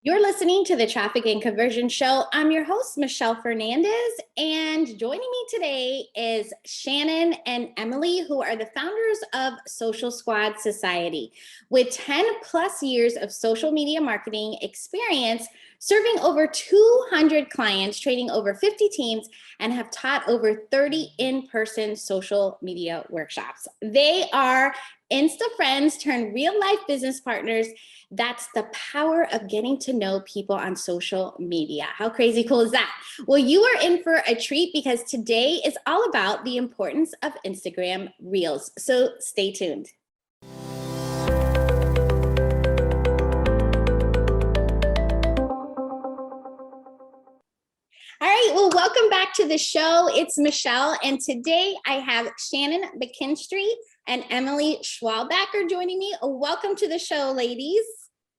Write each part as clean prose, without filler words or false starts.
You're listening to the Traffic and Conversion Show. I'm your host, Michelle Fernandez, and joining me today is Shannon and Emily, who are the founders of Social Squad Society. With 10 plus years of social media marketing experience, serving over 200 clients, training over 50 teams, and have taught over 30 in-person social media workshops. They are Insta friends turned real life business partners. That's the power of getting to know people on social media. How crazy cool is that? Well, you are in for a treat because today is all about the importance of Instagram Reels. So stay tuned. All right, well, welcome back to the show. It's Michelle, and today I have Shannon McKinstry and Emily Schwalbacher joining me. Welcome to the show, ladies.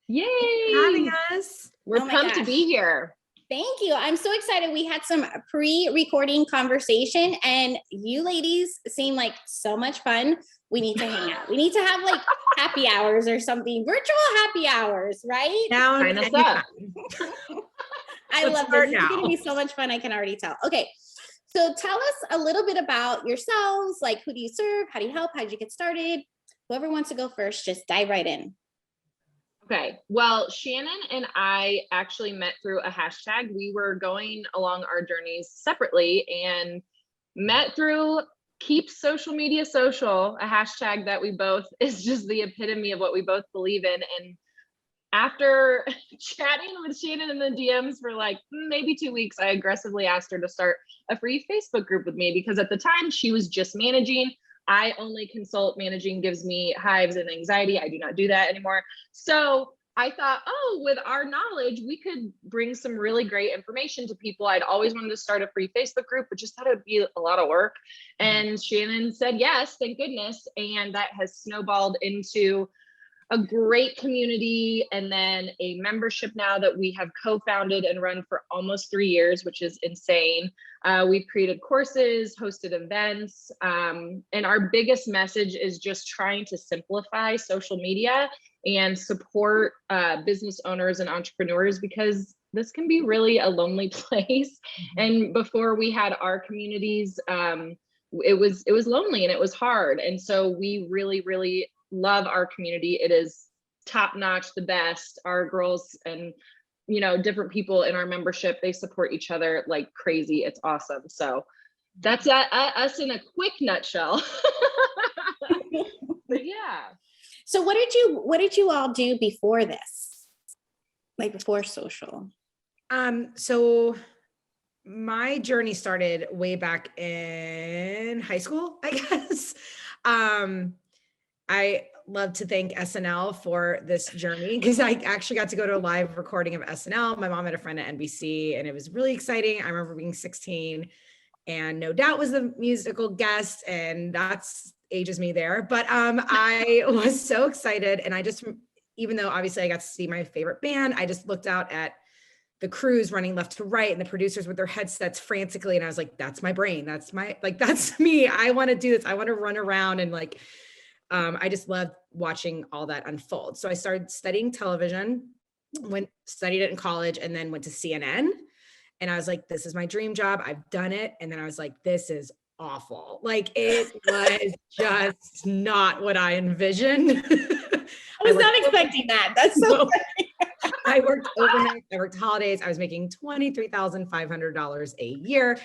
Yay! Having us. We're pumped to be here. Thank you. I'm so excited. We had some pre-recording conversation and you ladies seem like so much fun. We need to hang out. We need to have like happy hours or something, virtual happy hours, right? Sign us up. I love this. It's going to be so much fun. I can already tell. Okay. So tell us a little bit about yourselves. Like, who do you serve? How do you help? How did you get started? Whoever wants to go first, just dive right in. Okay. Well, Shannon and I actually met through a hashtag. We were going along our journeys separately and met through Keep Social Media Social, a hashtag that we both is just the epitome of what we both believe in. And after chatting with Shannon in the DMs for like maybe 2 weeks, I aggressively asked her to start a free Facebook group with me because at the time she was just managing. I only consult. Managing gives me hives and anxiety. I do not do that anymore. So I thought, oh, with our knowledge, we could bring some really great information to people. I'd always wanted to start a free Facebook group, but just thought it would be a lot of work. And Shannon said, yes, thank goodness. And that has snowballed into a great community and then a membership now that we have co-founded and run for almost 3 years, which is insane. We've created courses, hosted events, and our biggest message is just trying to simplify social media and support business owners and entrepreneurs because this can be really a lonely place. And before we had our communities, it was lonely and it was hard. And so we really love our community. It is top notch, the best. Our girls and different people in our membership, they support each other like crazy. It's awesome. So that's us in a quick nutshell. But yeah. So what did you all do before this? Like before social? So my journey started way back in high school, I guess. I love to thank SNL for this journey because I actually got to go to a live recording of SNL. My mom had a friend at NBC and it was really exciting. I remember being 16 and No Doubt was the musical guest and that's ages me there. But I was so excited. And I just, even though obviously I got to see my favorite band, I just looked out at the crews running left to right and the producers with their headsets frantically. And I was like, that's my brain. That's me. I want to do this. I want to run around and I just loved watching all that unfold. So I started studying television, studied it in college, and then went to CNN. And I was like, this is my dream job. I've done it. And then I was like, this is awful. Like it was just not what I envisioned. I was not expecting that. That's so funny. I worked overnight, I worked holidays. I was making $23,500 a year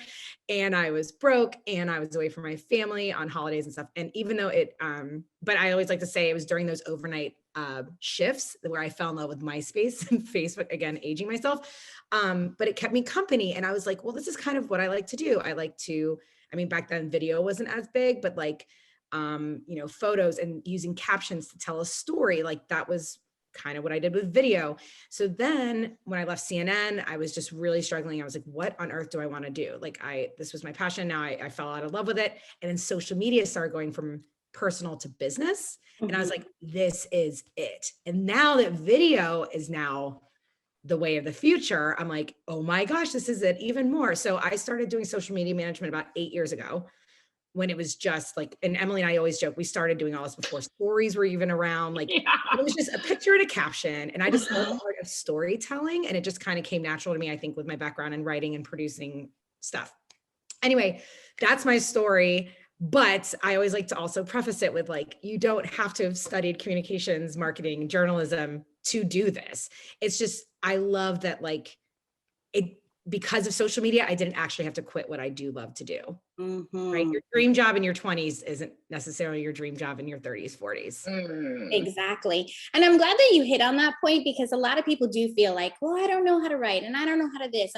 and I was broke and I was away from my family on holidays and stuff. And even though but I always like to say it was during those overnight shifts where I fell in love with MySpace and Facebook, again, aging myself. But it kept me company. And I was like, well, this is kind of what I like to do. Back then video wasn't as big, but photos and using captions to tell a story, like that was kind of what I did with video. So then when I left CNN, I was just really struggling. I was like, what on earth do I want to do? This was my passion. Now I fell out of love with it. And then social media started going from personal to business. And I was like, this is it. And now that video is now the way of the future, I'm like, oh my gosh, this is it even more. So I started doing social media management about 8 years ago. when it was just like, and Emily and I always joke, we started doing all this before stories were even around. Like Yeah. it was just a picture and a caption. And I just love the art of storytelling. And it just kind of came natural to me, I think, with my background in writing and producing stuff. Anyway, that's my story. But I always like to also preface it with like, you don't have to have studied communications, marketing, journalism to do this. It's just, I love that like it, because of social media, I didn't actually have to quit what I do love to do. Right? Your dream job in your 20s isn't necessarily your dream job in your 30s, 40s. Exactly. And I'm glad that you hit on that point, because a lot of people do feel like, well, I don't know how to write and I don't know how to this.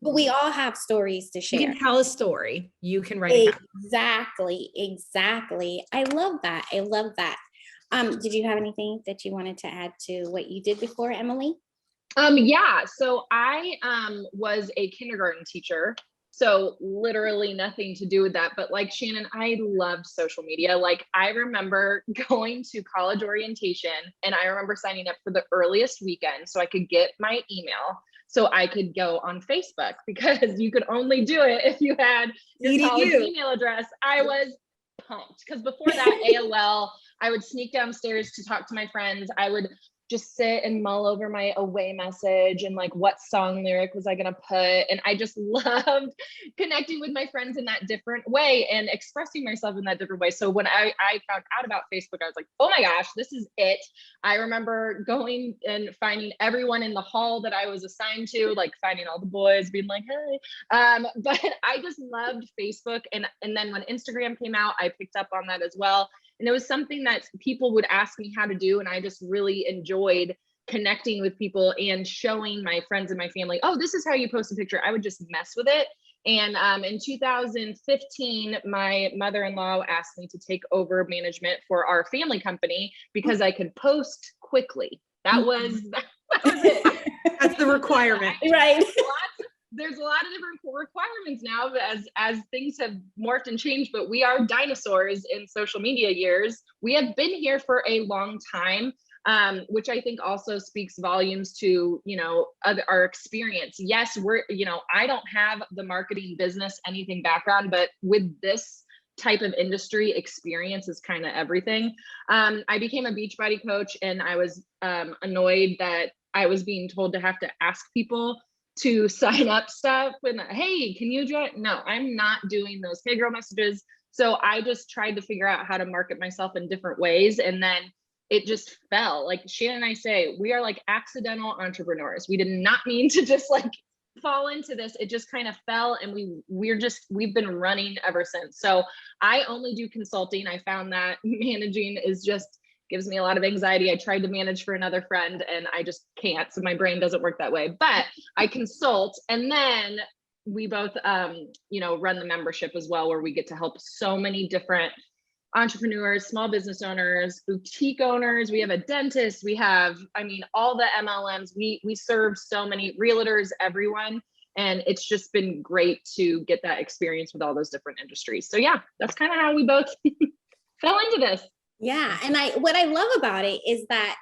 But we all have stories to share. You can tell a story. You can write a Exactly. I love that. I love that. Did you have anything that you wanted to add to what you did before, Emily? Yeah. So I was a kindergarten teacher. So literally nothing to do with that. But like Shannon, I loved social media. Like I remember going to college orientation and I remember signing up for the earliest weekend so I could get my email so I could go on Facebook, because you could only do it if you had your college email address. I was pumped because before that, AOL, I would sneak downstairs to talk to my friends. I would just sit and mull over my away message and like, what song lyric was I going to put? And I just loved connecting with my friends in that different way and expressing myself in that different way. So when I found out about Facebook, I was like, oh my gosh, this is it. I remember going and finding everyone in the hall that I was assigned to, like finding all the boys, being like, hey. But I just loved Facebook. And then when Instagram came out, I picked up on that as well. And it was something that people would ask me how to do. And I just really enjoyed connecting with people and showing my friends and my family, oh, this is how you post a picture. I would just mess with it. And in 2015, my mother-in-law asked me to take over management for our family company because I could post quickly. That was it. That's the requirement. Right. There's a lot of different requirements now as things have morphed and changed, but we are dinosaurs in social media years. We have been here for a long time, which I think also speaks volumes to, our experience. Yes, I don't have the marketing business, anything background, but with this type of industry, experience is kind of everything. I became a Beachbody coach and I was annoyed that I was being told to have to ask people to sign up stuff and hey, can you join? No, I'm not doing those hey girl messages. So I just tried to figure out how to market myself in different ways. And then it just fell. Like Shannon and I say, we are like accidental entrepreneurs. We did not mean to just like fall into this. It just kind of fell and we've been running ever since. So I only do consulting. I found that managing is just gives me a lot of anxiety. I tried to manage for another friend and I just can't. So my brain doesn't work that way, but I consult. And then we both, run the membership as well, where we get to help so many different entrepreneurs, small business owners, boutique owners. We have a dentist. We have, all the MLMs. We serve so many realtors, everyone. And it's just been great to get that experience with all those different industries. So yeah, that's kind of how we both fell into this. Yeah. And what I love about it is that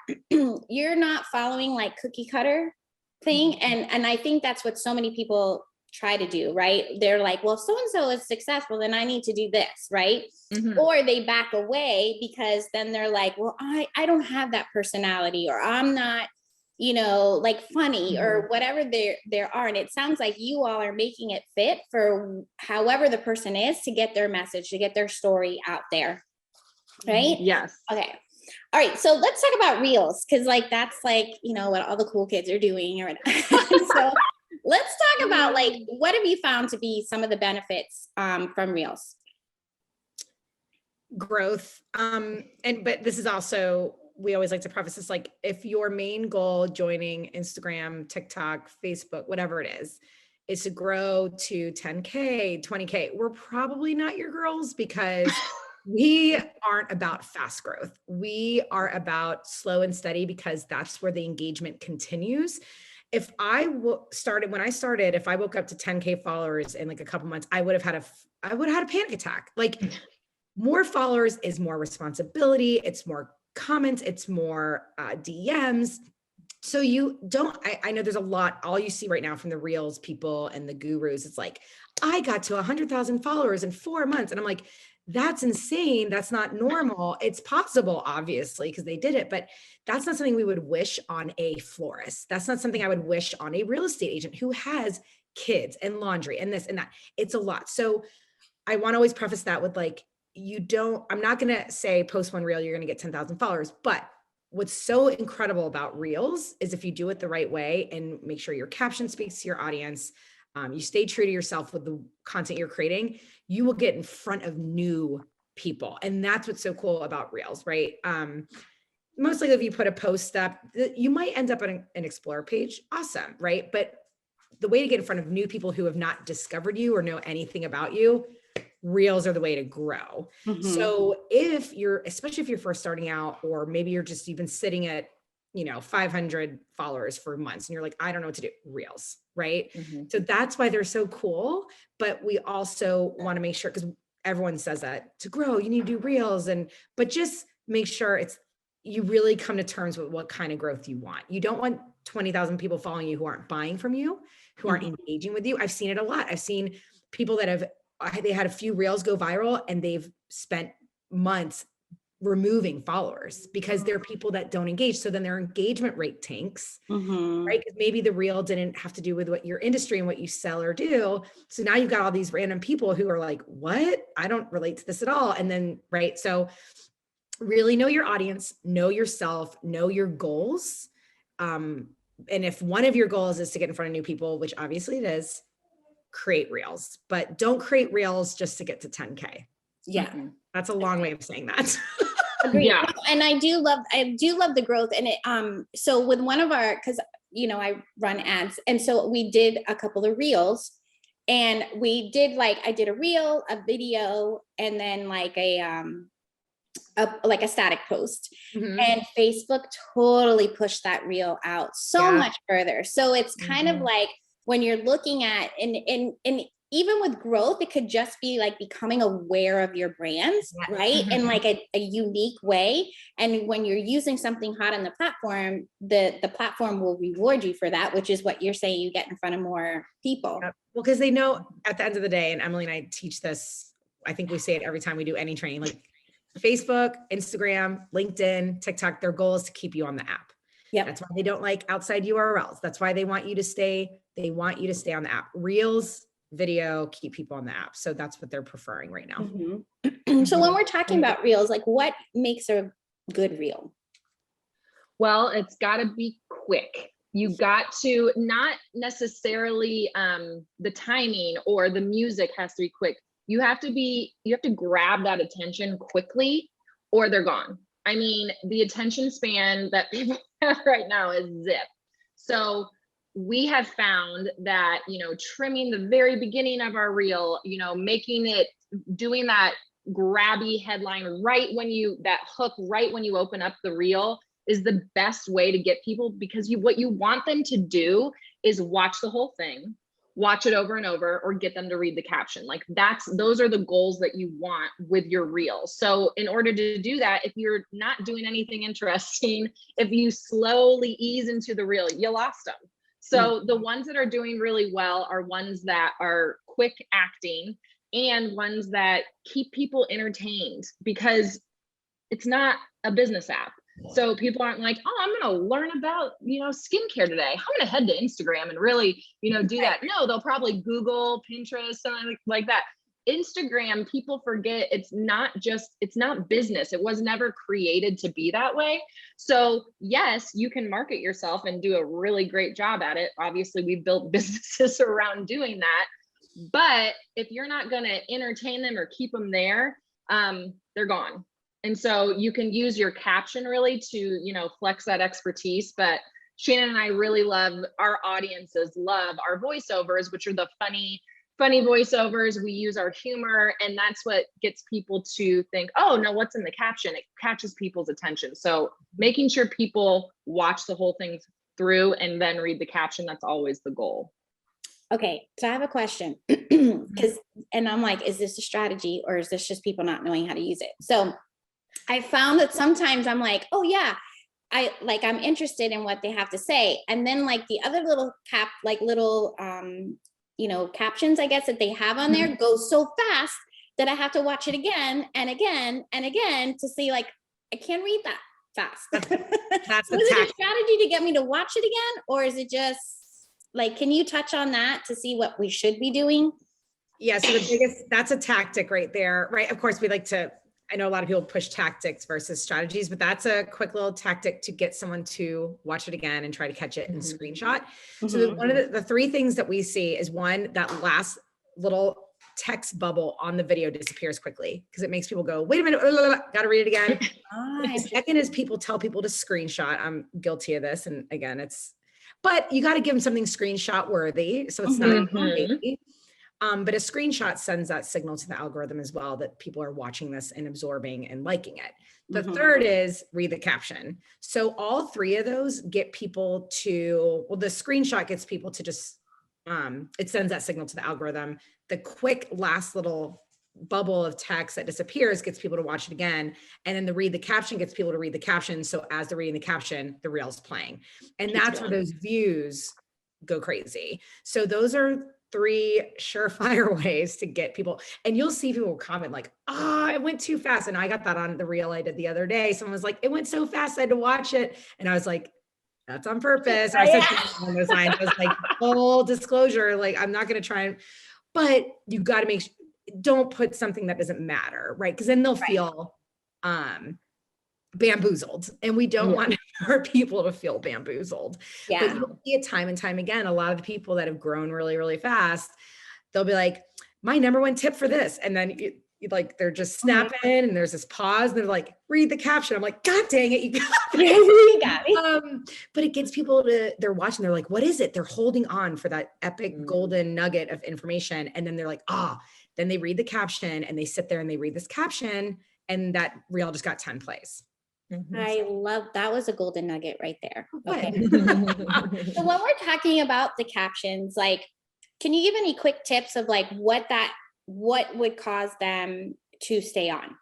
you're not following like cookie cutter thing. And I think that's what so many people try to do, right? They're like, well, so-and-so is successful, then I need to do this, right? Or they back away because then they're like, well, I don't have that personality, or I'm not, like funny or whatever there are. And it sounds like you all are making it fit for however the person is to get their message, to get their story out there. Right? Yes. Okay. All right. So let's talk about Reels, because like that's like, what all the cool kids are doing. Or so let's talk about like, what have you found to be some of the benefits from Reels? Growth. But this is also, we always like to preface this, like if your main goal joining Instagram, TikTok, Facebook, whatever it is to grow to 10K, 20K, we're probably not your girls, because we aren't about fast growth. We are about slow and steady, because that's where the engagement continues. If I started, if I woke up to 10K followers in like a couple months, I would have had a panic attack. Like more followers is more responsibility. It's more comments. It's more DMs. So I know there's a lot, all you see right now from the Reels people and the gurus, it's like, I got to 100,000 followers in 4 months. And I'm like, that's insane. That's not normal. It's possible, obviously, because they did it, but that's not something we would wish on a florist. That's not something I would wish on a real estate agent who has kids and laundry and this and that. It's a lot. So I want to always preface that with like, I'm not going to say post one reel, you're going to get 10,000 followers, but what's so incredible about reels is if you do it the right way and make sure your caption speaks to your audience, you stay true to yourself with the content you're creating, you will get in front of new people. And that's what's so cool about reels, right? Most likely if you put a post up, you might end up on an explore page. Awesome, right? But the way to get in front of new people who have not discovered you or know anything about you, reels are the way to grow. So especially if you're first starting out, or maybe you've been sitting at, 500 followers for months and you're like, I don't know what to do, reels, right? So that's why they're so cool. But we also want to make sure, because everyone says that to grow, you need to do reels, but just make sure you really come to terms with what kind of growth you want. You don't want 20,000 people following you who aren't buying from you, who aren't engaging with you. I've seen it a lot. I've seen people that they had a few reels go viral and they've spent months removing followers because they're people that don't engage. So then their engagement rate tanks, right? Because maybe the reel didn't have to do with what your industry and what you sell or do. So now you've got all these random people who are like, what? I don't relate to this at all. And then, right. So really know your audience, know yourself, know your goals. And if one of your goals is to get in front of new people, which obviously it is, create reels, but don't create reels just to get to 10K. Yeah. That's a long way of saying that. Agreed. Yeah. And I do love the growth. And so with one of cause I run ads. And so we did a couple of reels, and we did I did a reel, a video, and then a static post. And Facebook totally pushed that reel out so much further. So it's kind of like when you're looking at, and even with growth, it could just be becoming aware of your brands, right? In a unique way. And when you're using something hot on the platform, the platform will reward you for that, which is what you're saying, you get in front of more people. Yep. Well, because they know at the end of the day, and Emily and I teach this, I think we say it every time we do any training, Facebook, Instagram, LinkedIn, TikTok, their goal is to keep you on the app. Yeah. That's why they don't like outside URLs. That's why they want you to stay on the app. Reels, video, keep people on the app. So that's what they're preferring right now. So when we're talking about reels, what makes a good reel? Well, it's got to be quick. You got to not necessarily the timing or the music has to be quick. You have to grab that attention quickly or they're gone. I mean, the attention span that people have right now is zip. So we have found that, trimming the very beginning of our reel, doing that grabby headline that hook right when you open up the reel is the best way to get people, because what you want them to do is watch the whole thing, watch it over and over, or get them to read the caption. Those are the goals that you want with your reel. So in order to do that, if you're not doing anything interesting, if you slowly ease into the reel, you lost them. So the ones that are doing really well are ones that are quick acting and ones that keep people entertained, because it's not a business app. So people aren't like, oh, I'm going to learn about, skincare today. I'm going to head to Instagram and really, do that. No, they'll probably Google, Pinterest, something like that. Instagram, people forget it's not business. It was never created to be that way. So yes, you can market yourself and do a really great job at it. Obviously, we built businesses around doing that. But if you're not going to entertain them or keep them there, they're gone. And so you can use your caption really to, flex that expertise. But Shannon and I really our audiences love our voiceovers, which are the funny voiceovers. We use our humor, and that's what gets people to think, oh no, what's in the caption? It catches people's attention. So making sure people watch the whole thing through and then read the caption, that's always the goal. Okay, so I have a question, and I'm like, is this a strategy or is this just people not knowing how to use it? So I found that sometimes I'm like, oh yeah, I'm interested in what they have to say. And then the other little captions, I guess, that they have on there go so fast that I have to watch it again and again and again to see, like, I can't read that fast. That's So the is it a tactic. strategy to get me to watch it again? Or is it just like, can you touch on that to see what we should be doing? Yeah, so that's a tactic right there, right? Of course, I know a lot of people push tactics versus strategies, but that's a quick little tactic to get someone to watch it again and try to catch it in screenshot. So one of the three things that we see is, one, that last little text bubble on the video disappears quickly because it makes people go, wait a minute, got to read it again. The second is people tell people to screenshot. I'm guilty of this. And again, but you got to give them something screenshot worthy. So it's not baby. But a screenshot sends that signal to the algorithm as well that people are watching this and absorbing and liking it. The third is read the caption. So all three of those get people to, well, the screenshot gets people to just, it sends that signal to the algorithm. The quick last little bubble of text that disappears gets people to watch it again. And then the read the caption gets people to read the caption. So as they're reading the caption, the reel's playing. And that's where those views go crazy. So those are 3 surefire ways to get people. And you'll see people comment like, it went too fast. And I got that on the reel I did the other day. Someone was like, it went so fast, I had to watch it. And I was like, that's on purpose. I said something along those lines. I was like, full disclosure, like, I'm not going to try but you got to don't put something that doesn't matter, right? Because then they'll feel bamboozled, and we don't want our people to feel bamboozled. But you'll see it time and time again. A lot of the people that have grown really, really fast, they'll be like, my number 1 tip for this. And then like, they're just snapping and there's this pause and they're like, read the caption. I'm like, God dang it. You got me. But it gets people they're watching. They're like, what is it? They're holding on for that epic golden nugget of information. And then they're like, then they read the caption and they sit there and they read this caption, and that reel just got 10 plays. I love that. Was a golden nugget right there. Okay. So when we're talking about the captions, like, can you give any quick tips of like what would cause them to stay on?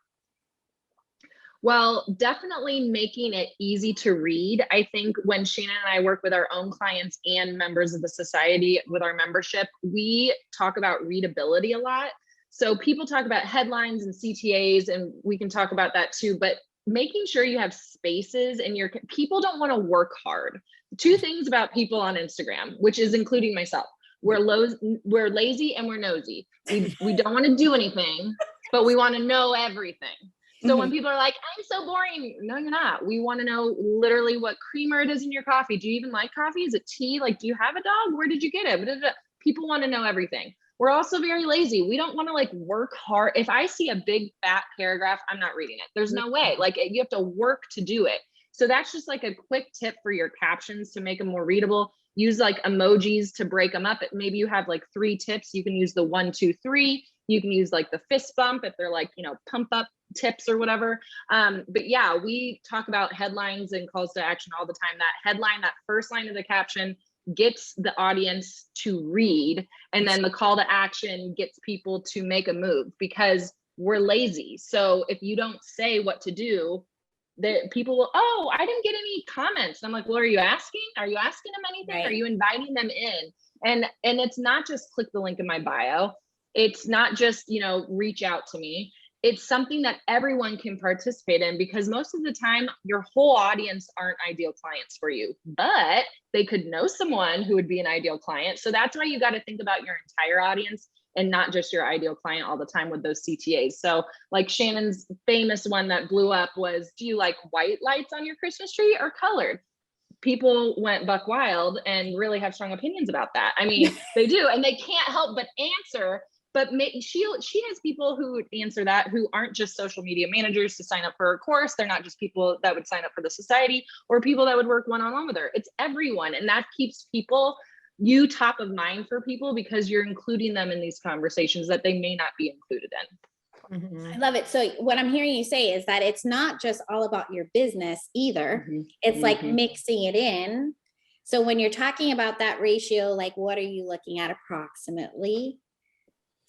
Well, definitely making it easy to read. I think when Shannon and I work with our own clients and members of the society with our membership, we talk about readability a lot. So people talk about headlines and CTAs, and we can talk about that too, but making sure you have spaces, and people don't want to work hard. 2 things about people on Instagram, which is including myself: we're lazy and we're nosy. We don't want to do anything, but we want to know everything. So when people are like, I'm so boring, no, you're not. We want to know literally what creamer it is in your coffee. Do you even like coffee? Is it tea? Like, do you have a dog? Where did you get it? People want to know everything. We're also very lazy. We don't want to like work hard. If I see a big fat paragraph, I'm not reading it. There's no way. Like, you have to work to do it. So that's just like a quick tip for your captions to make them more readable. Use like emojis to break them up. Maybe you have like 3 tips. You can use the 1, 2, 3. You can use like the fist bump if they're like, pump up tips or whatever. But yeah, we talk about headlines and calls to action all the time. That headline, that first line of the caption, gets the audience to read, and then the call to action gets people to make a move, because we're lazy. So if you don't say what to do, people will, I didn't get any comments. I'm like, well, are you asking them anything? Right. Are you inviting them in? And it's not just click the link in my bio. It's not just, reach out to me. It's something that everyone can participate in, because most of the time your whole audience aren't ideal clients for you, but they could know someone who would be an ideal client. So that's why you got to think about your entire audience and not just your ideal client all the time with those CTAs. So like Shannon's famous one that blew up was, do you like white lights on your Christmas tree or colored? People went buck wild and really have strong opinions about that. I mean, they do, and they can't help but answer. But she has people who would answer that who aren't just social media managers to sign up for her course. They're not just people that would sign up for the society or people that would work one-on-one with her. It's everyone. And that keeps you top of mind for people, because you're including them in these conversations that they may not be included in. I love it. So what I'm hearing you say is that it's not just all about your business either. It's like mixing it in. So when you're talking about that ratio, like, what are you looking at approximately?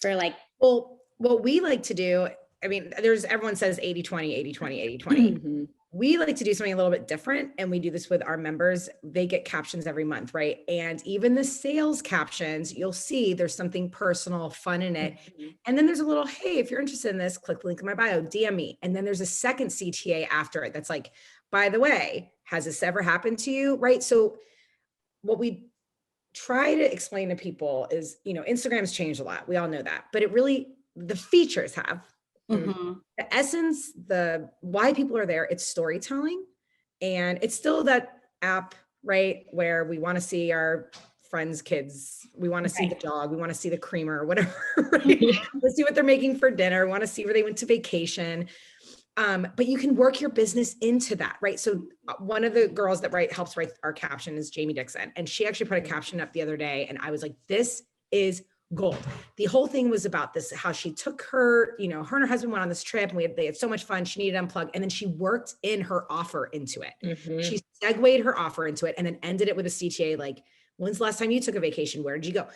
For like, well, what we like to do, I mean, everyone says 80-20, 80-20, 80-20. we like to do something a little bit different, and we do this with our members. They get captions every month, right? And even the sales captions, you'll see there's something personal, fun in it. And then there's a little, hey, if you're interested in this, click the link in my bio, DM me. And then there's a second CTA after it that's like, by the way, has this ever happened to you? Right? So what we try to explain to people is, Instagram's changed a lot. We all know that, but the features have. The essence, the why people are there, it's storytelling. And it's still that app, right, where we want to see our friends' kids, we want to see the dog, we want to see the creamer, whatever, right? Let's see what they're making for dinner, we want to see where they went to vacation. But you can work your business into that, right? So one of the girls that helps write our caption is Jamie Dixon. And she actually put a caption up the other day, and I was like, this is gold. The whole thing was about this, how she took her, her and her husband went on this trip, and they had so much fun. She needed to unplug. And then she worked in her offer into it. She segued her offer into it and then ended it with a CTA. Like, when's the last time you took a vacation? Where did you go?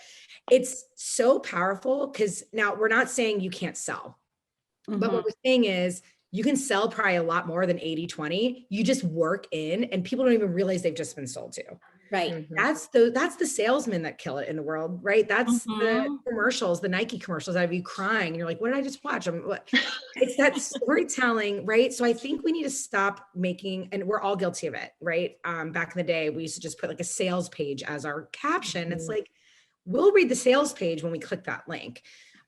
It's so powerful, because now we're not saying you can't sell, but what we're saying is you can sell probably a lot more than 80-20. You just work in, and people don't even realize they've just been sold to. Right. That's the salesmen that kill it in the world, right? That's the commercials, the Nike commercials that have you crying. And you're like, what did I just watch? It's that storytelling, right? So I think we need to stop making, and we're all guilty of it, right? Back in the day, we used to just put like a sales page as our caption. It's like, we'll read the sales page when we click that link.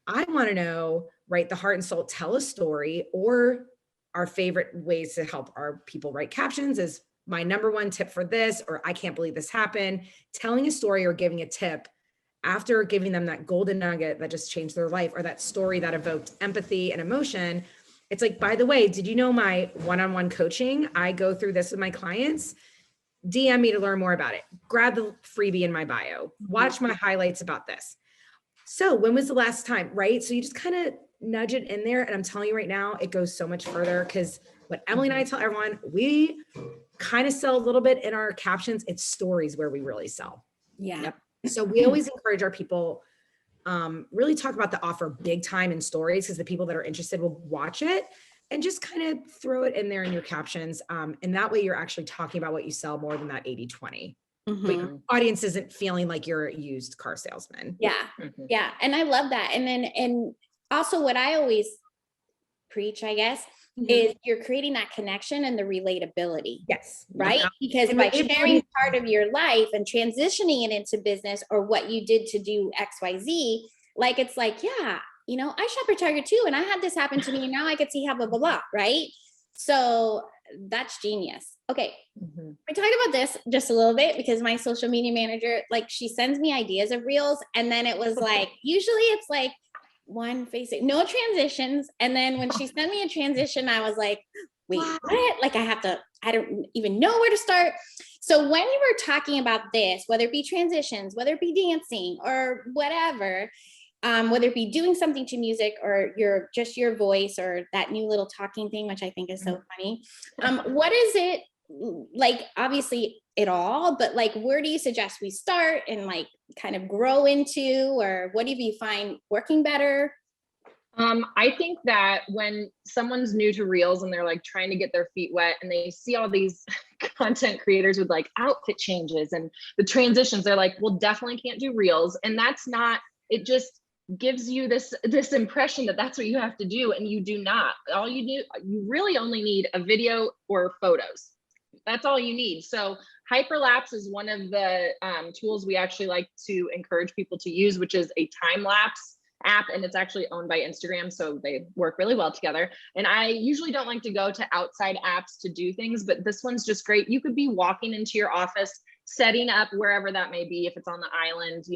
I want to know, right, the heart and soul, tell a story. Or our favorite ways to help our people write captions is my number one tip for this, or I can't believe this happened. Telling a story or giving a tip after giving them that golden nugget that just changed their life, or that story that evoked empathy and emotion. It's like, by the way, did you know my one-on-one coaching? I go through this with my clients. DM me to learn more about it. Grab the freebie in my bio. Watch my highlights about this. So when was the last time, right? So you just kind of nudge it in there. And I'm telling you right now, it goes so much further, because what Emily and I tell everyone, we kind of sell a little bit in our captions. It's stories where we really sell. Yeah. So we always encourage our people, really talk about the offer big time in stories, because the people that are interested will watch it, and just kind of throw it in there in your captions. And that way you're actually talking about what you sell more than that 80-20. But your audience isn't feeling like you're a used car salesman. Yeah. Yeah. And I love that. And then, and also what I always preach, I guess, is you're creating that connection and the relatability. Yes. Right. Because by sharing part of your life and transitioning it into business, or what you did to do XYZ, like, it's like, yeah, I shop at Target too. And I had this happen to me, and now I could see how blah, blah, blah. Right. So that's genius. Okay. We talked about this just a little bit, because my social media manager, like, she sends me ideas of reels, and then it was like, usually it's like one facing, no transitions. And then when she sent me a transition, I was like, wait, what? Like, I don't even know where to start. So when you were talking about this, whether it be transitions, whether it be dancing or whatever, whether it be doing something to music, or just your voice, or that new little talking thing, which I think is so funny. What is it like? Obviously it all, but like, where do you suggest we start and like kind of grow into, or what do you find working better? I think that when someone's new to Reels and they're like trying to get their feet wet, and they see all these content creators with like outfit changes and the transitions, they're like, well, definitely can't do Reels. And that's not, it just gives you this impression that that's what you have to do. And you do not. All you do, you really only need a video or photos. That's all you need. So hyperlapse is one of the tools we actually like to encourage people to use, which is a time lapse app, and it's actually owned by Instagram, so they work really well together. And I usually don't like to go to outside apps to do things, but this one's just great. You could be walking into your office, setting up wherever that may be. If it's on the island,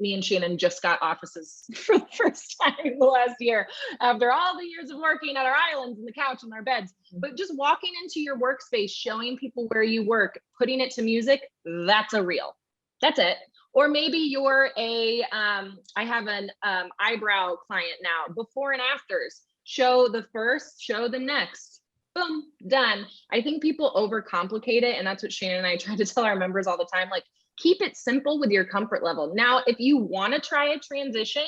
me and Shannon just got offices for the first time in the last year, after all the years of working at our islands and the couch and our beds. But just walking into your workspace, showing people where you work, putting it to music, that's a reel. That's it. Or maybe you're I have an eyebrow client now, before and afters, show the first, show the next, boom, done. I think people overcomplicate it. And that's what Shannon and I try to tell our members all the time, like, keep it simple with your comfort level. Now, if you want to try a transition,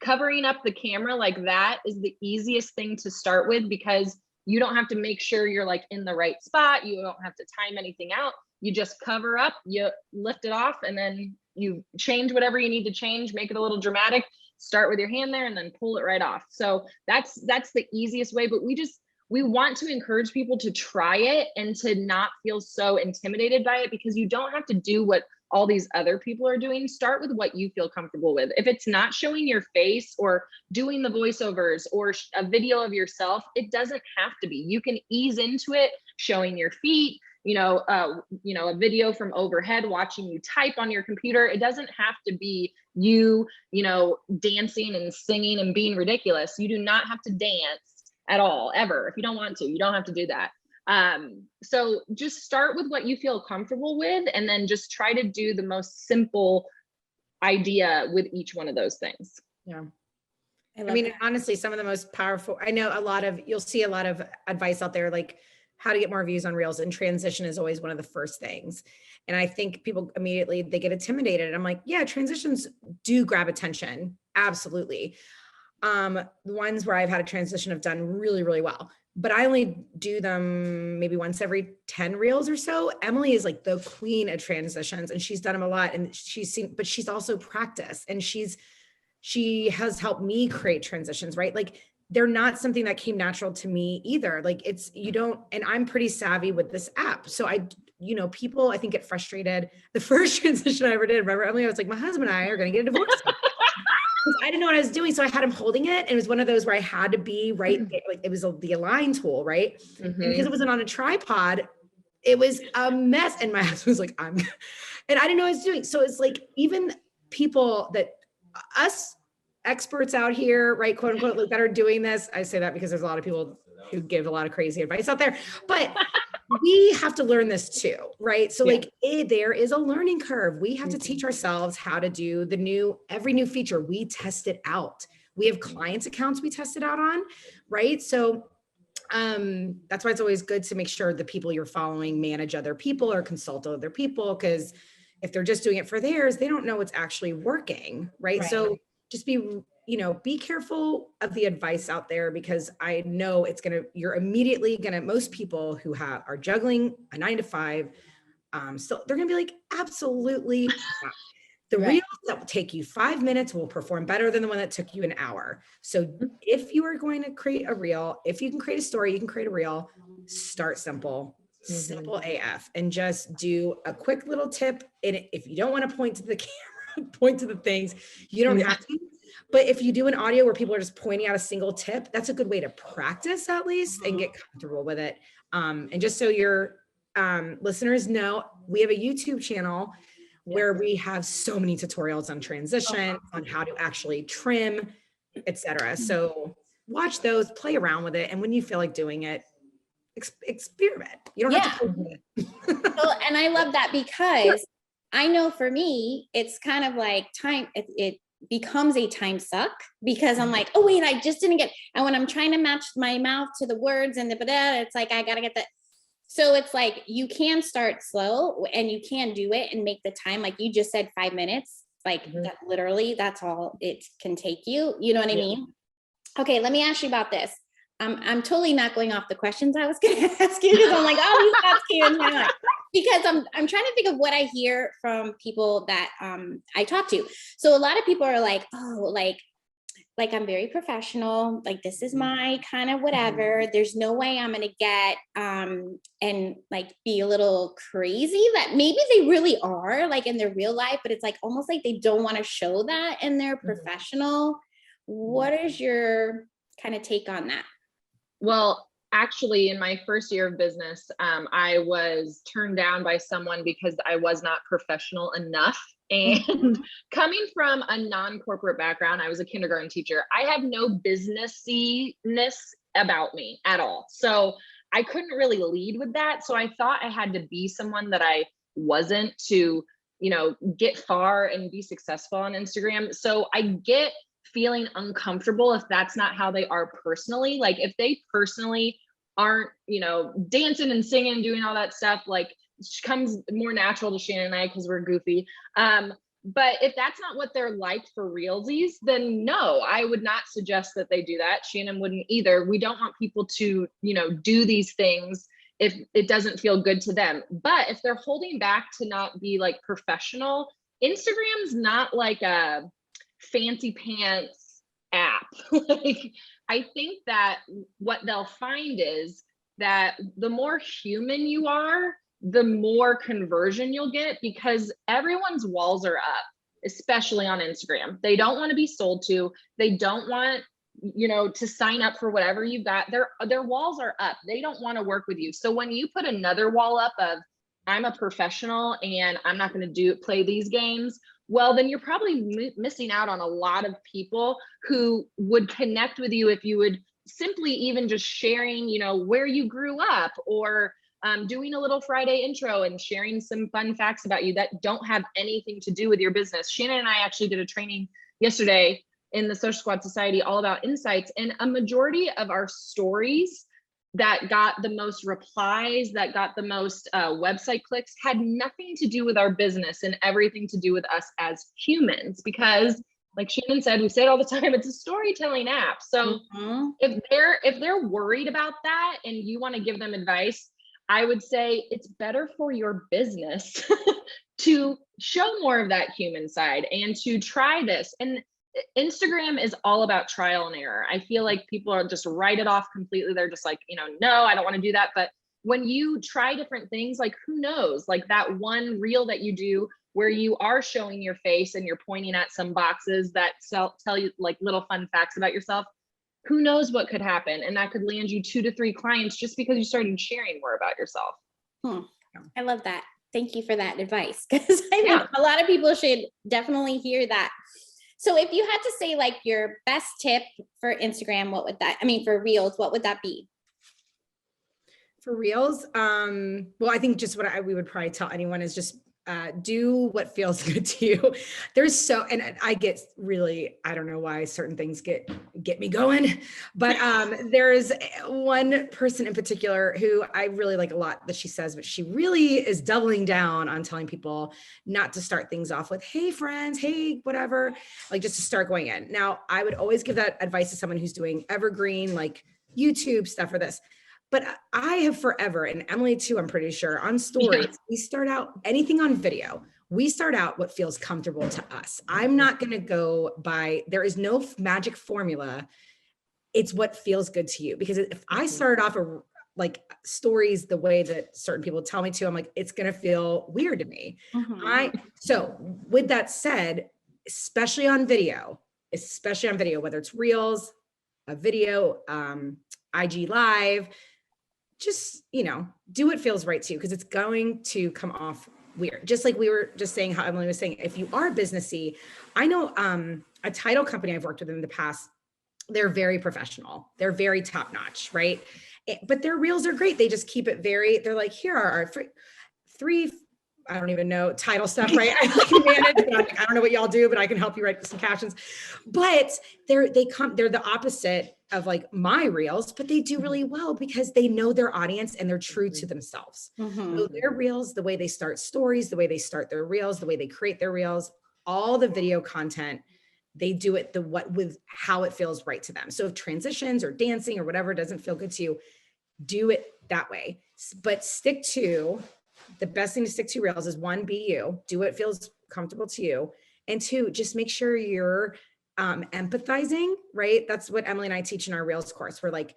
covering up the camera like that is the easiest thing to start with, because You don't have to make sure you're like in the right spot. You don't have to time anything out. You just cover up, you lift it off, and then you change whatever you need to change, make it a little dramatic, start with your hand there and then pull it right off. So that's the easiest way. But we want to encourage people to try it and to not feel so intimidated by it, because you don't have to do what all these other people are doing. Start with what you feel comfortable with. If it's not showing your face or doing the voiceovers or a video of yourself, it doesn't have to be. You can ease into it, showing your feet, a video from overhead, watching you type on your computer. It doesn't have to be you, dancing and singing and being ridiculous. You do not have to dance at all, ever. If you don't want to, you don't have to do that. So just start with what you feel comfortable with, and then just try to do the most simple idea with each one of those things. Yeah. I mean, honestly, some of the most powerful, I know you'll see a lot of advice out there, like how to get more views on reels, and transition is always one of the first things. And I think people immediately, they get intimidated. And I'm like, yeah, transitions do grab attention. Absolutely. The ones where I've had a transition have done really, really well, but I only do them maybe once every 10 reels or so. Emily is like the queen of transitions, and she's done them a lot, and but she's also practiced, and she has helped me create transitions, right? Like they're not something that came natural to me either. Like and I'm pretty savvy with this app. So people I think get frustrated. The first transition I ever did, remember, Emily, I was like, my husband and I are going to get a divorce. I didn't know what I was doing. So I had him holding it. And it was one of those where I had to be right there. Like it was the align tool, right? Mm-hmm. And because it wasn't on a tripod, it was a mess. And my husband was like, and I didn't know what I was doing. So it's like, even people us experts out here, right, quote unquote, like that are doing this. I say that because there's a lot of people who give a lot of crazy advice out there, but we have to learn this too, right? So there is a learning curve. We have to teach ourselves how to do every new feature. We test it out. We have clients' accounts we test it out on, right? So that's why it's always good to make sure the people you're following manage other people or consult other people, because if they're just doing it for theirs, they don't know what's actually working, right? So just be careful of the advice out there, because I know you're immediately gonna, most people who are juggling a 9 to 5, so they're gonna be like, absolutely not. The reels that will take you 5 minutes will perform better than the one that took you an hour. So if you are going to create a reel, if you can create a story, you can create a reel. Start simple. Simple AF, and just do a quick little tip. And if you don't want to point to the camera, point to the things, you don't have to. But if you do an audio where people are just pointing out a single tip, that's a good way to practice at least and get comfortable with it. And just so your listeners know, we have a YouTube channel where we have so many tutorials on transition, on how to actually trim, etc. So watch those, play around with it, and when you feel like doing it, experiment. You don't have to do it. Well, and I love that, because I know for me, it's kind of like time. It becomes a time suck, because I'm like, oh wait, I just didn't get. And when I'm trying to match my mouth to the words and it's like I gotta get that. So it's like you can start slow, and you can do it and make the time, like you just said, 5 minutes. Like that, literally, that's all it can take you. You know what I mean? Okay, let me ask you about this. I'm totally not going off the questions I was going to ask you, because I'm like, oh, these thoughts came into my mind, because I'm trying to think of what I hear from people that I talk to. So a lot of people are like, oh, like I'm very professional. Like this is my kind of whatever. There's no way I'm going to get and like be a little crazy, that maybe they really are like in their real life, but it's like almost like they don't want to show that in their professional. What is your kind of take on that? Well, actually, in my first year of business, I was turned down by someone because I was not professional enough. And coming from a non-corporate background, I was a kindergarten teacher. I have no businessy-ness about me at all. So I couldn't really lead with that. So I thought I had to be someone that I wasn't to, get far and be successful on Instagram. So I get feeling uncomfortable if that's not how they are personally. Like if they personally aren't, dancing and singing, doing all that stuff, like comes more natural to Shannon and I because we're goofy. But if that's not what they're like for realsies, then no, I would not suggest that they do that. Shannon wouldn't either. We don't want people to, do these things if it doesn't feel good to them. But if they're holding back to not be like professional, Instagram's not like a fancy pants app. Like, I think that what they'll find is that the more human you are, the more conversion you'll get, because everyone's walls are up, especially on Instagram. They don't want to be sold to. They don't want, to sign up for whatever you've got. Their walls are up. They don't want to work with you. So when you put another wall up of, I'm a professional and I'm not going to play these games, well, then you're probably missing out on a lot of people who would connect with you if you would simply even just sharing, where you grew up, or doing a little Friday intro and sharing some fun facts about you that don't have anything to do with your business. Shannon and I actually did a training yesterday in the Social Squad Society all about insights, and a majority of our stories that got the most replies, that got the most website clicks, had nothing to do with our business and everything to do with us as humans. Because like Shannon said, we say it all the time, it's a storytelling app. So if they're worried about that and you want to give them advice, I would say it's better for your business to show more of that human side and to try this. And Instagram is all about trial and error. I feel like people are just write it off completely. They're just like, no, I don't want to do that. But when you try different things, like who knows, like that one reel that you do where you are showing your face and you're pointing at some boxes that tell you like little fun facts about yourself, who knows what could happen. And that could land you 2 to 3 clients just because you started sharing more about yourself. I love that. Thank you for that advice, because I think a lot of people should definitely hear that. So if you had to say like your best tip for Instagram, for Reels, what would that be? For Reels, well, I think just what we would probably tell anyone is just do what feels good to you. And I get really, I don't know why certain things get me going, but there's one person in particular who I really like a lot that she says, but she really is doubling down on telling people not to start things off with, hey friends, hey, whatever, like just to start going in. Now, I would always give that advice to someone who's doing evergreen, like YouTube stuff or this. But I have forever, and Emily too, I'm pretty sure, on stories, we start out anything on video. We start out what feels comfortable to us. I'm not going to go by, there is no magic formula. It's what feels good to you. Because if I started off like stories the way that certain people tell me to, I'm like, it's going to feel weird to me. So with that said, especially on video, whether it's Reels, a video, IG Live, just, do what feels right to you, because it's going to come off weird. Just like we were just saying, how Emily was saying, if you are businessy, I know a title company I've worked with in the past, they're very professional. They're very top notch, right? But their reels are great. They just keep it they're like, here are our three, I don't even know, title stuff, right? I can manage, I don't know what y'all do, but I can help you write some captions. But they're the opposite of like my reels, but they do really well because they know their audience and they're true to themselves. So their reels, the way they start stories, the way they start their reels, the way they create their reels, all the video content, they do it with how it feels right to them. So if transitions or dancing or whatever doesn't feel good to you, do it that way. But the best thing to stick to reels is 1, be you, do what feels comfortable to you. And 2, just make sure you're empathizing, right? That's what Emily and I teach in our reels course. We're like,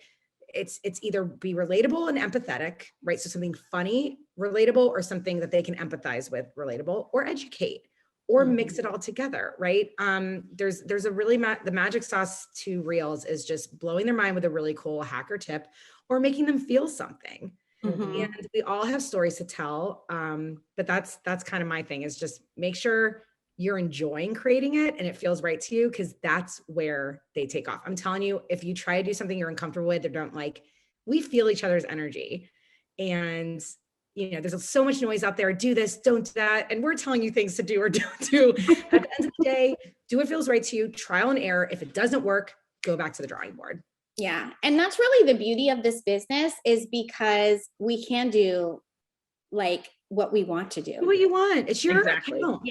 it's either be relatable and empathetic, right? So something funny, relatable, or something that they can empathize with, relatable, or educate, or mix it all together, right? There's a really, the magic sauce to reels is just blowing their mind with a really cool hacker tip or making them feel something. And we all have stories to tell. But that's kind of my thing, is just make sure you're enjoying creating it and it feels right to you, because that's where they take off. I'm telling you, if you try to do something you're uncomfortable with or don't like, we feel each other's energy. And, there's so much noise out there. Do this, don't do that. And we're telling you things to do or don't do. At the end of the day, do what feels right to you, trial and error. If it doesn't work, go back to the drawing board. Yeah. And that's really the beauty of this business, is because we can do like what we want to do. Do what you want. It's your account.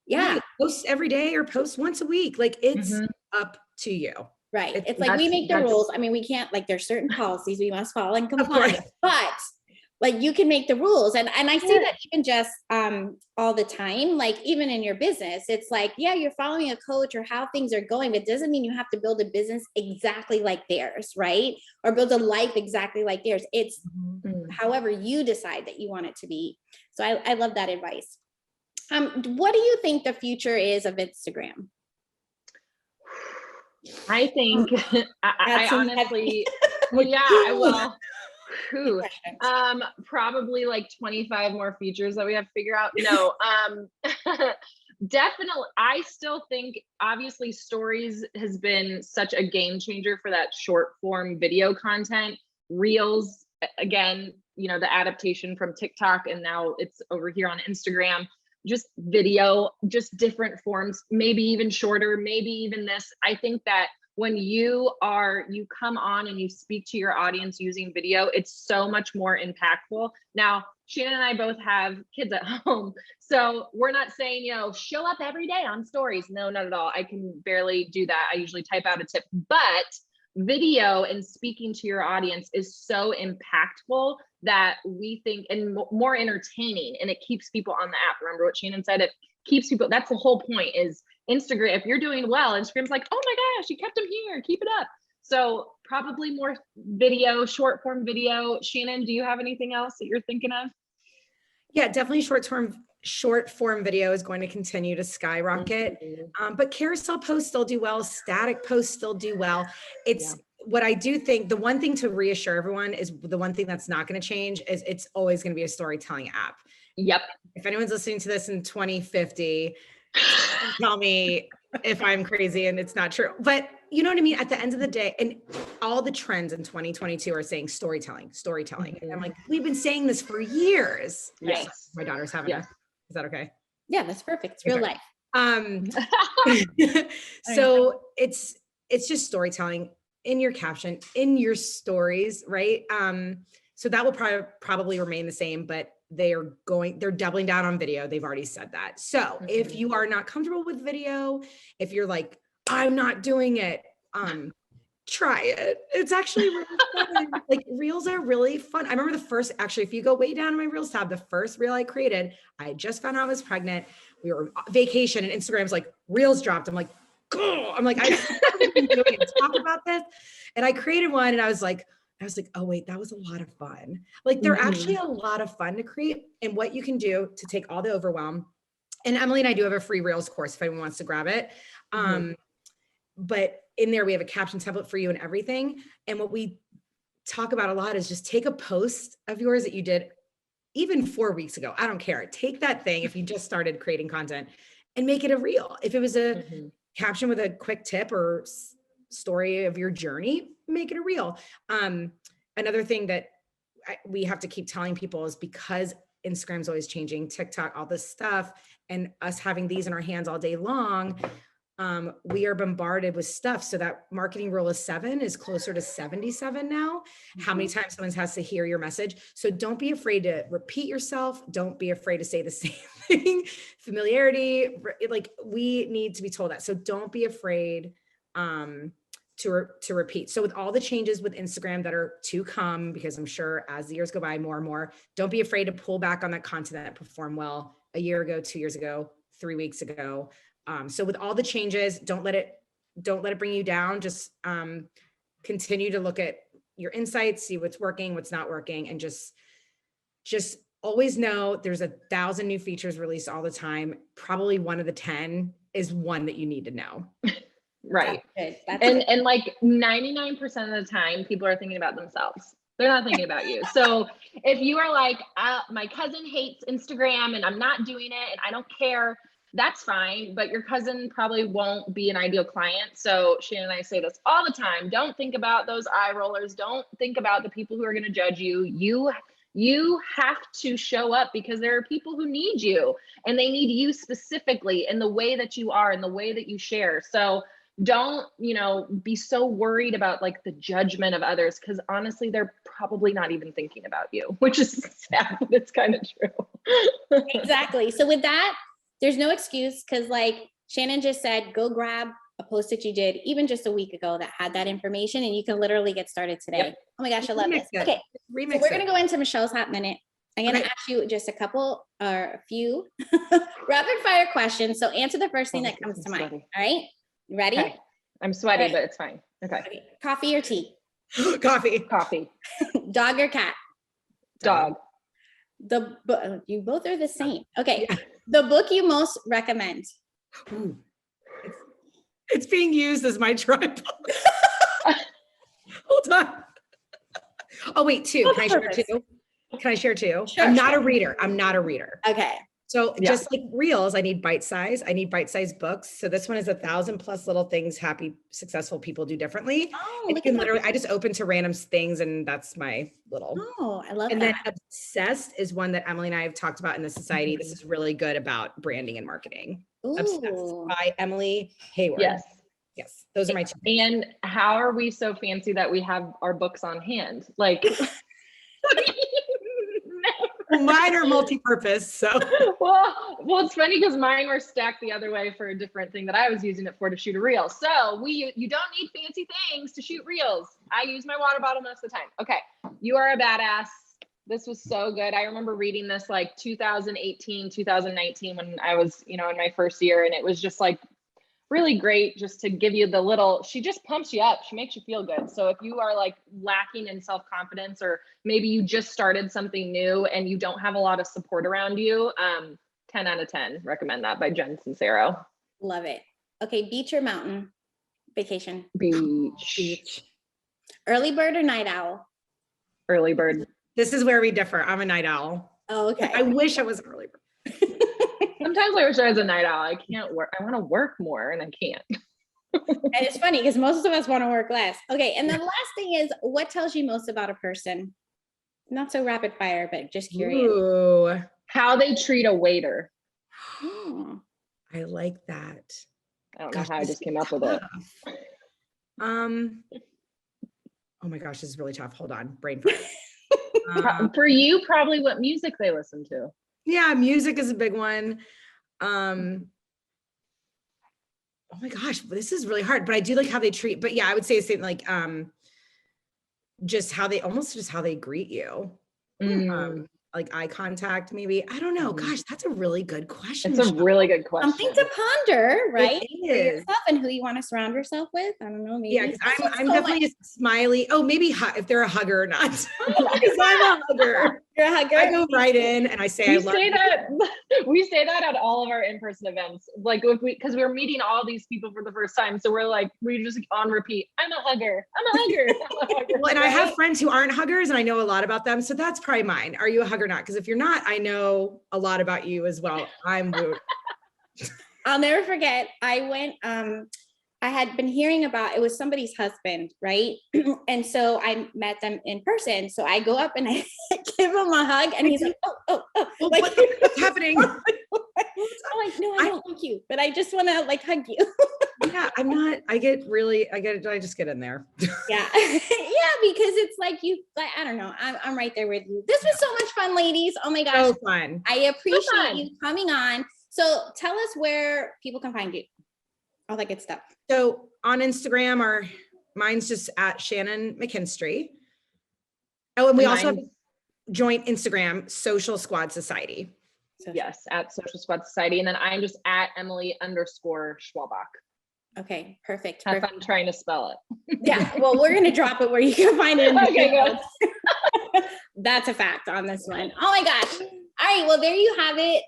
Yeah. Post every day or post once a week. Like it's up to you. Right. It's like we make the rules. I mean, we can't, like, there's certain policies we must follow and comply with, but like you can make the rules. And I see that even just all the time, like even in your business, it's like, yeah, you're following a coach or how things are going, but it doesn't mean you have to build a business exactly like theirs, right? Or build a life exactly like theirs. It's however you decide that you want it to be. So I love that advice. What do you think the future is of Instagram? I think I honestly, well, yeah, well, probably like 25 more features that we have to figure out. No, definitely. I still think obviously stories has been such a game changer for that short form video content. Reels, again, you know, the adaptation from TikTok, and now it's over here on Instagram. Just video, just different forms, maybe even shorter, maybe even this. I think that when you come on and you speak to your audience using video, it's so much more impactful. Now, Shannon and I both have kids at home, so we're not saying, you know, show up every day on stories. No, not at all. I can barely do that. I usually type out a tip, but video and speaking to your audience is so impactful that we think, and more entertaining, and it keeps people on the app. Remember what Shannon said, it keeps people, that's the whole point, is Instagram, if you're doing well, Instagram's like, oh my gosh, you kept them here, keep it up. So probably more video, short form video. Shannon, do you have anything else that you're thinking of? Yeah, definitely short form video is going to continue to skyrocket. But carousel posts still do well. Static posts still do well. It's what I do think, the one thing to reassure everyone is the one thing that's not going to change is it's always going to be a storytelling app. Yep. If anyone's listening to this in 2050, tell me if I'm crazy and it's not true. But you know what I mean? At the end of the day, and all the trends in 2022 are saying storytelling. And I'm like, we've been saying this for years. Yes. My daughter's having is that okay? Yeah, that's perfect. It's real life. So it's just storytelling in your caption, in your stories, right? So that will probably remain the same, but they're doubling down on video. They've already said that. So if you are not comfortable with video, if you're like, I'm not doing it, try it. It's actually really fun. Like reels are really fun. I remember if you go way down in my reels tab, the first reel I created, I just found out I was pregnant. We were on vacation and Instagram's like, reels dropped. I'm like, oh, I've been doing it. Talk about this. And I created one and I was like, oh wait, that was a lot of fun. Like they're actually a lot of fun to create, and what you can do to take all the overwhelm. And Emily and I do have a free reels course if anyone wants to grab it. But in there we have a caption template for you and everything. And what we talk about a lot is just take a post of yours that you did even 4 weeks ago. I don't care. Take that thing if you just started creating content and make it a reel. If it was a caption with a quick tip or story of your journey, make it a reel. Another thing that we have to keep telling people is because Instagram's always changing, TikTok, all this stuff, and us having these in our hands all day long, we are bombarded with stuff. So that marketing rule of 7 is closer to 77 now. How many times someone has to hear your message. So don't be afraid to repeat yourself. Don't be afraid to say the same thing. Familiarity, like we need to be told that. So don't be afraid to repeat. So with all the changes with Instagram that are to come, because I'm sure as the years go by more and more, don't be afraid to pull back on that content that performed well a year ago, 2 years ago, 3 weeks ago. So with all the changes, don't let it bring you down. Just continue to look at your insights, see what's working, what's not working, and just always know there's 1,000 new features released all the time. Probably one of the 10 is one that you need to know. Right. And like 99% of the time, people are thinking about themselves. They're not thinking about you. So if you are like, my cousin hates Instagram and I'm not doing it and I don't care, that's fine. But your cousin probably won't be an ideal client. So Shannon and I say this all the time. Don't think about those eye rollers. Don't think about the people who are going to judge you. You have to show up because there are people who need you and they need you specifically in the way that you are and the way that you share. So don't, be so worried about like the judgment of others, because honestly, they're probably not even thinking about you, which is sad, but it's kind of true. Exactly. So with that, there's no excuse because like Shannon just said, go grab a post that you did even just a week ago that had that information and you can literally get started today. Yep. Oh my gosh, I love Remix this. it. Okay, Remix so we're it. going to go into Michelle's hot minute. I'm going to Okay. ask you just a couple or a few rapid fire questions. So answer the first thing that comes to mind. All right, you ready? Okay. I'm sweaty, All right. but it's fine. Okay. Okay. Coffee or tea? Coffee. Coffee. Dog or cat? Dog. You both are the same. Okay. Yeah. The book you most recommend? Ooh. It's being used as my tripod. Hold on. Oh wait, two. Can I share two? Can I share two? Sure, I'm not sure. a reader. I'm not a reader. Okay. So Yeah. just like reels, I need bite size. I need bite size books. So this one is 1,000+ little things happy, successful people do differently. Oh, It look can at that. literally, I just open to random things and that's my little. Oh, I love And that. then Obsessed is one that Emily and I have talked about in the society. Mm-hmm. This is really good about branding and marketing. Obsessed Ooh. by Emily Hayward. Yes. Yes. Those are my two. And how are we so fancy that we have our books on hand? Like, Mine are multi-purpose. So well, it's funny because mine were stacked the other way for a different thing that I was using it for to shoot a reel. So you don't need fancy things to shoot reels. I use my water bottle most of the time. Okay, you are a badass. This was so good. I remember reading this like 2018, 2019 when I was, in my first year, and it was just like really great just to give you the little, she just pumps you up. She makes you feel good. So if you are like lacking in self-confidence, or maybe you just started something new and you don't have a lot of support around you, 10 out of 10, recommend that, by Jen Sincero. Love it. Okay, beach or mountain? Vacation. Beach. Early bird or night owl? Early bird. this is where we differ. I'm a night owl. Oh, okay. I wish I was an early bird. Sometimes I wish I was a night owl. I can't work. I want to work more and I can't. And it's funny because most of us want to work less. Okay, and then the last thing is, what tells you most about a person? Not so rapid fire, but just curious. Ooh, How they treat a waiter. Hmm. I like that. I don't Gosh, know how I this just is came up with it. tough. Oh my gosh, this is really tough. Hold on, brain fart. For you, probably what music they listen to. Yeah, music is a big one. Oh my gosh, this is really hard, but I do like how they treat, but yeah, I would say the same, like, just how they greet you. Like eye contact, maybe. I don't know. Gosh, that's a really good question. It's a really good question. Something to ponder, right? It For is. yourself and who you want to surround yourself with. I don't know. Maybe. Yeah, because This is I'm so definitely much- a smiley. Oh, maybe if they're a hugger or not. Because I'm a hugger. You're a hugger. I go right in and I say I We love say you. that we say that at all of our in-person events. Like if because we're meeting all these people for the first time, so we're like we just on repeat. I'm a hugger. I'm a hugger. I'm a hugger. Well, and I have Right? friends who aren't huggers and I know a lot about them. So that's probably mine. Are you a hugger or not? Because if you're not, I know a lot about you as well. I'll never forget. I went, I had been hearing about, it was somebody's husband, right? And so I met them in person. So I go up and I give him a hug and he's like, oh. Well, Like, what's happening? I'm like, no, I don't like you, but I just want to like hug you. Yeah, I just get in there. Yeah. Yeah, because it's like I don't know. I'm right there with you. This was so much fun, ladies. Oh my gosh. So fun. I appreciate fun. you coming on. So tell us where people can find you. All that good stuff. So on Instagram, mine's just at Shannon McKinstry. Oh, and we also have Mine's- joint Instagram, Social Squad Society. So, Yes, at Social Squad Society. And then I'm just at Emily_Schwalbach. Okay, perfect. Have Perfect. fun trying to spell it. Yeah, well, we're gonna drop it where you can find it in the Okay, show good. notes. That's a fact on this one. Oh my gosh. All right, well, there you have it.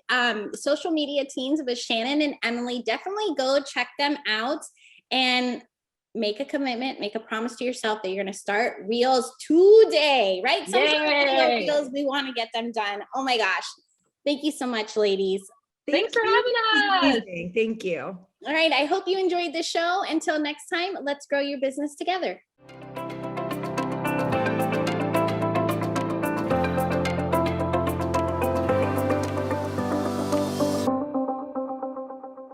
Social media teens with Shannon and Emily. Definitely go check them out and make a commitment, make a promise to yourself that you're gonna start reels today, right? Some Yay. reels, we want to get them done. Oh my gosh. Thank you so much, ladies. Thanks for having us. Amazing. Thank you. All right, I hope you enjoyed the show. Until next time, let's grow your business together.